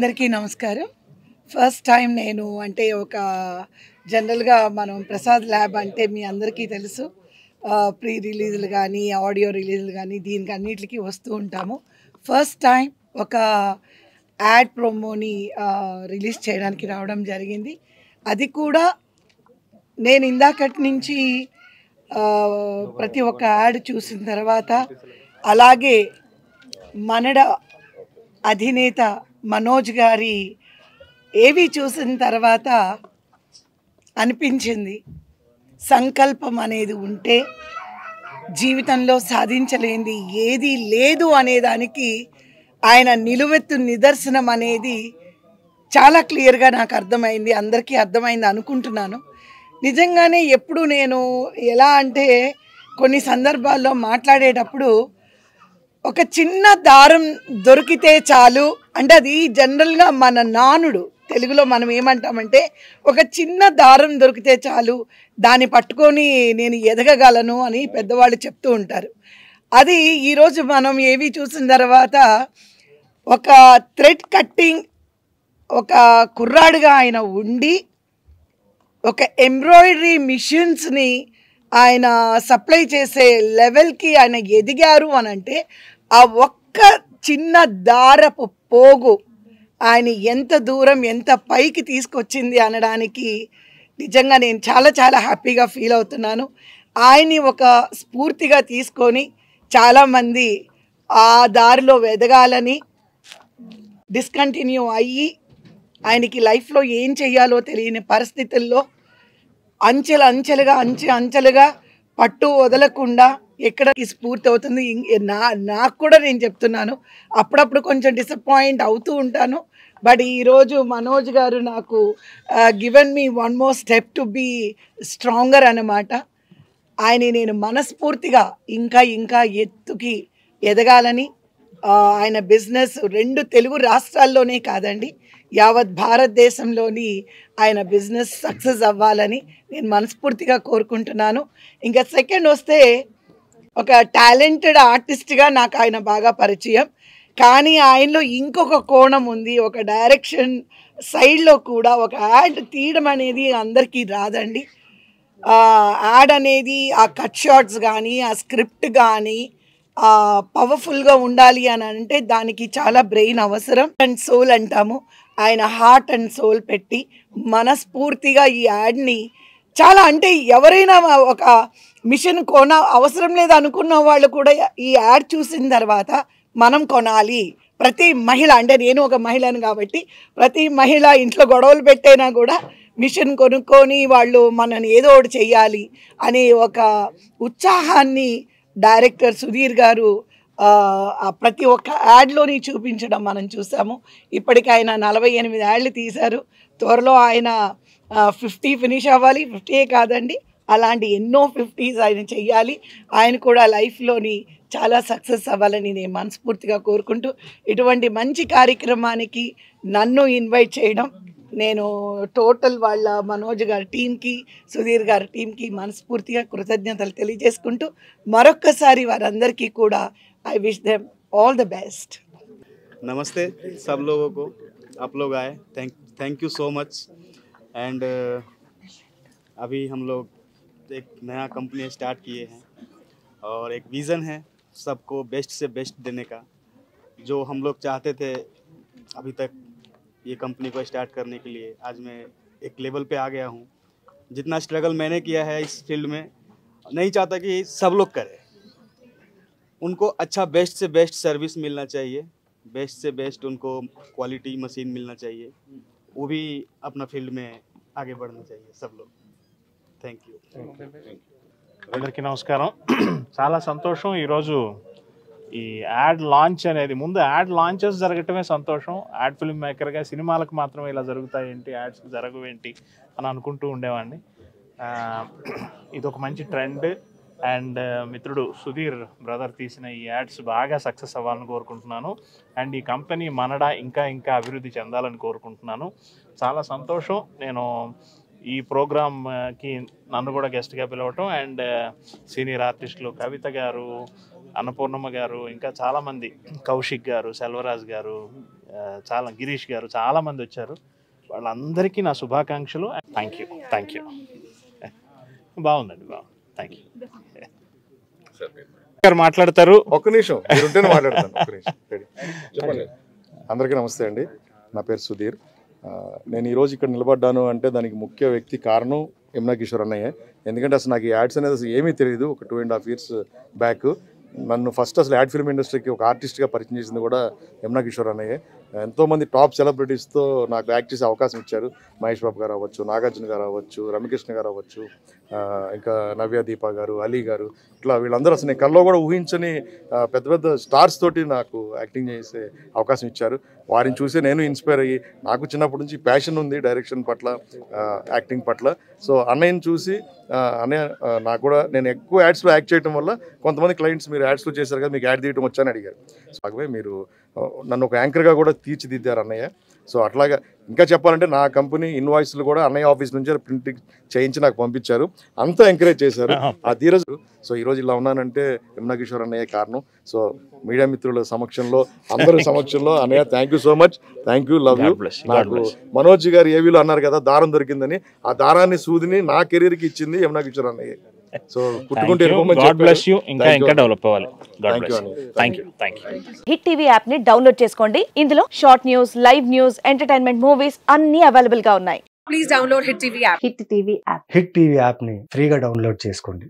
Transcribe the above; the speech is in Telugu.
అందరికీ నమస్కారం. ఫస్ట్ టైం నేను అంటే ఒక జనరల్‌గా మనం ప్రసాద్ ల్యాబ్ అంటే మీ అందరికీ తెలుసు. ప్రీ రిలీజ్‌లు గానీ, ఆడియో రిలీజ్‌లు గానీ దీనికి అన్నిట్లికి వస్తూ ఉంటాము. ఫస్ట్ టైం ఒక యాడ్ ప్రోమోని రిలీజ్ చేయడానికి రావడం జరిగింది. అది కూడా నేను ఇందాకటి నుంచి ప్రతి ఒక్క యాడ్ చూసిన తర్వాత అలాగే మనడ అధినేత మనోజ్ గారి ఏవి చూసిన తర్వాత అనిపించింది, సంకల్పం అనేది ఉంటే జీవితంలో సాధించలేనిది ఏది లేదు అనేదానికి ఆయన నిలువెత్తు నిదర్శనం అనేది చాలా క్లియర్గా నాకు అర్థమైంది, అందరికీ అర్థమైంది అనుకుంటున్నాను. నిజంగానే ఎప్పుడు నేను ఎలా అంటే కొన్ని సందర్భాల్లో మాట్లాడేటప్పుడు ఒక చిన్న దారం దొరికితే చాలు అంటే అది జనరల్గా మన నానుడు తెలుగులో మనం ఏమంటామంటే ఒక చిన్న దారం దొరికితే చాలు దాన్ని పట్టుకొని నేను ఎదగగలను అని పెద్దవాళ్ళు చెప్తూ ఉంటారు. అది ఈరోజు మనం ఏవి చూసిన తర్వాత ఒక థ్రెడ్ కట్టింగ్ ఒక కుర్రాడుగా ఆయన ఉండి ఒక ఎంబ్రాయిడరీ మిషన్స్ని ఆయన సప్లై చేసే లెవెల్కి ఆయన ఎదిగారు అని అంటే ఆ ఒక్క చిన్న దారపు పోగు ఆయన ఎంత దూరం ఎంత పైకి తీసుకొచ్చింది అనడానికి నిజంగా నేను చాలా చాలా హ్యాపీగా ఫీల్ అవుతున్నాను. ఆయన్ని ఒక స్ఫూర్తిగా తీసుకొని చాలామంది ఆ దారిలో ఎదగాలని డిస్కంటిన్యూ అయ్యి ఆయనకి లైఫ్లో ఏం చెయ్యాలో తెలియని పరిస్థితుల్లో అంచెలుగా పట్టు వదలకుండా ఎక్కడికి స్ఫూర్తి అవుతుంది. నాకు కూడా నేను చెప్తున్నాను, అప్పుడప్పుడు కొంచెం డిసప్పాయింట్ అవుతూ ఉంటాను. బట్ ఈరోజు మనోజ్ గారు నాకు given me one more step to be stronger అన్నమాట. ఆయన నేను మనస్ఫూర్తిగా ఇంకా ఎత్తుకి ఎదగాలని ఆయన బిజినెస్ 2 తెలుగు రాష్ట్రాల్లోనే కాదండి యావత్ భారతదేశంలోని ఆయన బిజినెస్ సక్సెస్ అవ్వాలని నేను మనస్ఫూర్తిగా కోరుకుంటున్నాను. ఇంకా సెకండ్ వస్తే ఒక టాలెంటెడ్ ఆర్టిస్ట్గా నాకు ఆయన బాగా పరిచయం, కానీ ఆయనలో ఇంకొక కోణం ఉంది. ఒక డైరెక్షన్ సైడ్లో కూడా ఒక యాడ్ తీయడం అనేది అందరికీ రాదండి. యాడ్ అనేది ఆ కట్ షాట్స్ కానీ ఆ స్క్రిప్ట్ కానీ పవర్ఫుల్గా ఉండాలి అని అంటే దానికి చాలా బ్రెయిన్ అవసరం. అండ్ సోల్ అంటాము, ఆయన హార్ట్ అండ్ సోల్ పెట్టి మనస్ఫూర్తిగా ఈ యాడ్ని చాలా అంటే ఎవరైనా ఒక మిషన్ అవసరం లేదు అనుకున్న వాళ్ళు కూడా ఈ యాడ్ చూసిన తర్వాత మనం కొనాలి. ప్రతి మహిళ అంటే నేను ఒక మహిళను కాబట్టి ప్రతి మహిళ ఇంట్లో గొడవలు పెట్టైనా కూడా మిషన్ కొనుక్కొని వాళ్ళు మనని ఏదో ఒకటి చెయ్యాలి అనే ఒక ఉత్సాహాన్ని డైరెక్టర్ సుధీర్ గారు ప్రతి ఒక్క యాడ్లోని చూపించడం మనం చూసాము. ఇప్పటికి ఆయన 48 యాడ్లు తీశారు. త్వరలో ఆయన 50 ఫినిష్ అవ్వాలి. 50 కాదండి, అలాంటి ఎన్నో 50s ఆయన చెయ్యాలి. ఆయన కూడా లైఫ్లోని చాలా సక్సెస్ అవ్వాలని నేను మనస్ఫూర్తిగా కోరుకుంటూ ఇటువంటి మంచి కార్యక్రమానికి నన్ను ఇన్వైట్ చేయడం నేను టోటల్ వాళ్ళ మనోజ్ గారి టీంకి సుధీర్ గారి టీంకి మనస్ఫూర్తిగా కృతజ్ఞతలు తెలియజేసుకుంటూ మరొక్కసారి వారందరికీ కూడా I wish them all the best. नमस्ते सब लोगों को, आप लोग आए, thank you so much. And अभी हम लोग एक नया कंपनी स्टार्ट किए हैं और एक विज़न है सबको बेस्ट से बेस्ट देने का. जो हम लोग चाहते थे अभी तक ये कंपनी को स्टार्ट करने के लिए, आज मैं एक लेवल पे आ गया हूँ. जितना स्ट्रगल मैंने किया है इस फील्ड में, नहीं चाहता कि सब लोग करें. उनको अच्छा बेस्ट से बेस्ट सर्विस मिलना चाहिए, बेस्ट से बेस्ट उनको क्वालिटी मशीन मिलना चाहिए, वो भी अपना फील्ड में आगे बढ़ना चाहिए सब लोग. Thank you. అందరికీ నమస్కారం. చాలా సంతోషం ఈరోజు ఈ యాడ్ లాంచ్ అనేది, ముందు యాడ్ లాంచెస్ జరగటమే సంతోషం. యాడ్ ఫిల్మ్ మేకర్గా సినిమాలకు మాత్రమే ఇలా జరుగుతాయి ఏంటి, యాడ్స్కి జరగవేంటి అని అనుకుంటూ ఉండేవాడిని. ఇది ఒక మంచి ట్రెండ్. అండ్ మిత్రుడు సుధీర్ బ్రదర్ తీసిన ఈ యాడ్స్ బాగా సక్సెస్ అవ్వాలని కోరుకుంటున్నాను. అండ్ ఈ కంపెనీ మనడా ఇంకా అభివృద్ధి చెందాలని కోరుకుంటున్నాను. చాలా సంతోషం నేను ఈ ప్రోగ్రామ్కి నన్ను కూడా గెస్ట్గా పిలవటం. అండ్ సీనియర్ ఆర్టిస్టులు కవిత గారు, అన్నపూర్ణమ్మ గారు, ఇంకా చాలామంది, కౌశిక్ గారు, సెల్వరాజ్ గారు, చాలా గిరీష్ గారు, చాలామంది వచ్చారు. వాళ్ళందరికీ నా శుభాకాంక్షలు. Thank you. బాగుందండి, బాగుంది. Thank you. గారు మాట్లాడతారు. ఒక్క నిమిషం మీరుంటేనే మాట్లాడతాను. ఒక్క నిమిషం. చెప్పండి. అందరికీ నమస్తే అండి. నా పేరు సుధీర్. నేను ఈరోజు ఇక్కడ నిలబడ్డాను అంటే దానికి ముఖ్య వ్యక్తి కారణం యమునా కిషోర్ అన్నయ్య. ఎందుకంటే అసలు నాకు ఈ యాడ్స్ అనేది అసలు ఏమీ తెలియదు. ఒక 2.5 years బ్యాక్ నన్ను ఫస్ట్ అసలు యాడ్ ఫిల్మ్ ఇండస్ట్రీకి ఒక ఆర్టిస్ట్గా పరిచయం చేసింది కూడా యమునా కిషోర్ అన్నయ్య. ఎంతోమంది టాప్ సెలబ్రిటీస్తో నాకు యాక్ట్ చేసే అవకాశం ఇచ్చారు. మహేష్ బాబు గారు అవ్వచ్చు, నాగార్జున గారు అవ్వచ్చు, రమ్యకృష్ణ గారు అవ్వచ్చు, ఇంకా నవ్య దీప గారు, అలీ గారు, ఇట్లా వీళ్ళందరూ అసలు నేను కల్లో కూడా ఊహించని పెద్ద పెద్ద స్టార్స్ తోటి నాకు యాక్టింగ్ చేసే అవకాశం ఇచ్చారు. వారిని చూసి నేను ఇన్స్పైర్ అయ్యి నాకు చిన్నప్పటి నుంచి ప్యాషన్ ఉంది డైరెక్షన్ పట్ల, యాక్టింగ్ పట్ల. సో అన్నయ్యని చూసి అన్నయ్య నాకు కూడా నేను ఎక్కువ యాడ్స్లో యాక్ట్ చేయడం వల్ల కొంతమంది క్లయింట్స్ మీరు యాడ్స్లో చేశారు కదా, మీకు యాడ్ తీయడం వచ్చా అని అడిగారు. సో అలాగే మీరు నన్ను ఒక యాంకర్గా కూడా తీర్చిదిద్దారు అన్నయ్య. సో అట్లాగా ఇంకా చెప్పాలంటే నా కంపెనీ ఇన్వాయిస్లు కూడా అన్నయ్య ఆఫీస్ నుంచి ప్రింటింగ్ చేయించి నాకు పంపించారు. అంతా ఎంకరేజ్ చేశారు ఆ ధీరజ్. సో ఈరోజు ఇలా ఉన్నానంటే యమునా కిషోర్ అన్నయ్య కారణం. సో మీడియా మిత్రుల సమక్షంలో, అందరి సమక్షంలో అన్నయ్య thank you so much. Thank you, love you. నాకు మనోజ్ గారు ఏవీలో అన్నారు కదా దారం దొరికిందని, ఆ దారాన్ని సూదిని నా కెరీర్కి ఇచ్చింది యమునా కిషోర్ అన్నయ్య. సో పుట్టుకుంటే ఇంకా డెవలప్ అవ్వాలి. హిట్ టీవీ యాప్ ని డౌన్లోడ్ చేసుకోండి. ఇందులో short news, live news, entertainment movies అన్ని అవైలబుల్ గా ఉన్నాయి. Please download hit TV app. Hit TV app ని ఫ్రీగా డౌన్లోడ్ చేసుకోండి.